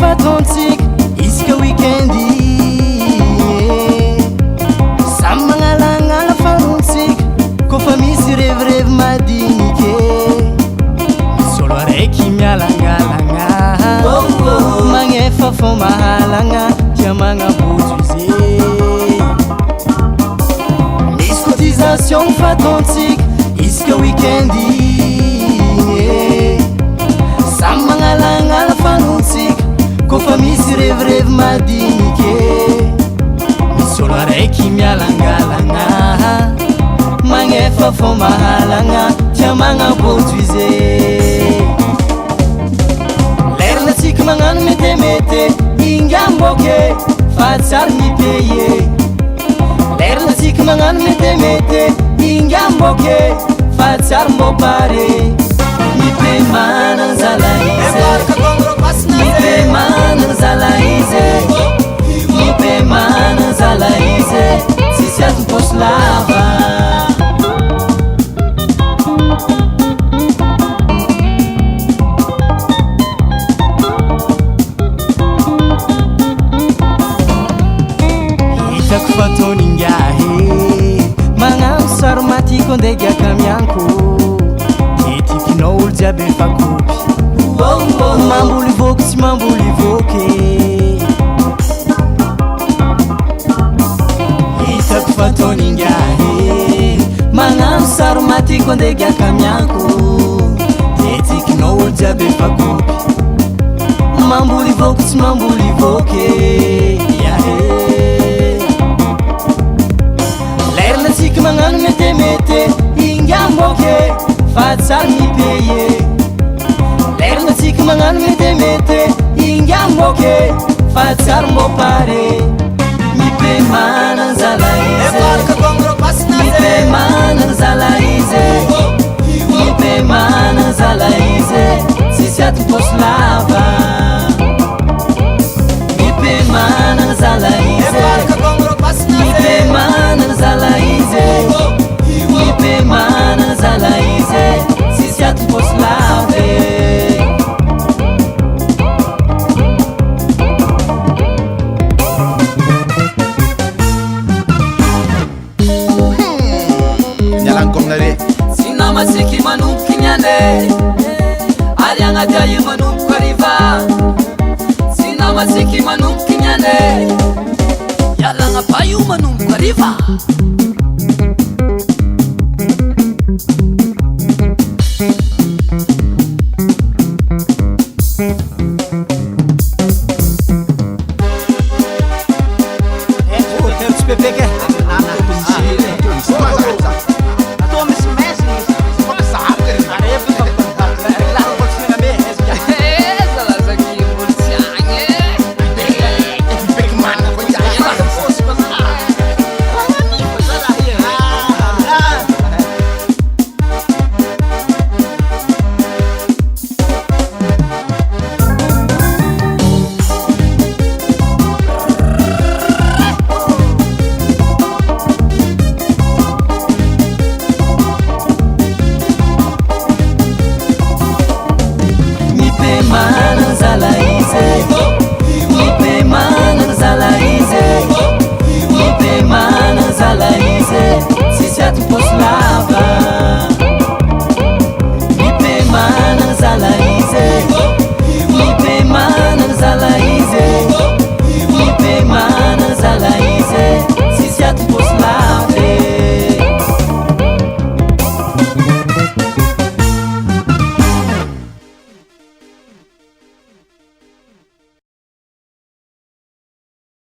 fataontsika isika weekendi samy magnalagnala fanontsika kofa misy revirevy madinike misy olo araiky mialangalagna magnefa fo mahalagna tia magnabojo izy misy cotisation fataontsika isika weekendi samy magnalagnala fanontsika kofa misy revirevy madinike misy olo araiky mialangalagna magnefa fo mahalagna tia magnabojo izy leranatsika magnano metemete ingamboke fa tsary mipeye leranatsika magnano metemete ingamboke fa tsary mbopare mipe manana zala izy mipe manana zala izy mipe manana zala izy tsisy atomposy lava hitako fataoningahe magnano saromatiko andegaka mianko etikinao olo jiaby efa kopy mamboly voky tsy mamboly voky hitako fataoningahe magnano saromatiko andegaka mianko etikinao olo jiaby efa kopy mamboly voky tsy mamboly voky yahe leranatsika magnano metemete ingamboke fa tsary mipeye leranatsika magnano metemete ingamboke fa tsary mbopare mipe manana zala izy mipe manana zala izy mipe manana zala izy tsisy atomposy lava mipe manana zala izy mipe manana zala izy mipe manana zala izy tsisy atomposy lava nialankomnare tsy namatsiky manomboky ny ande ary agnaty ai manomboky ariva tsy namatsiky manomboky ny ande ialagna pa io manomboky ariva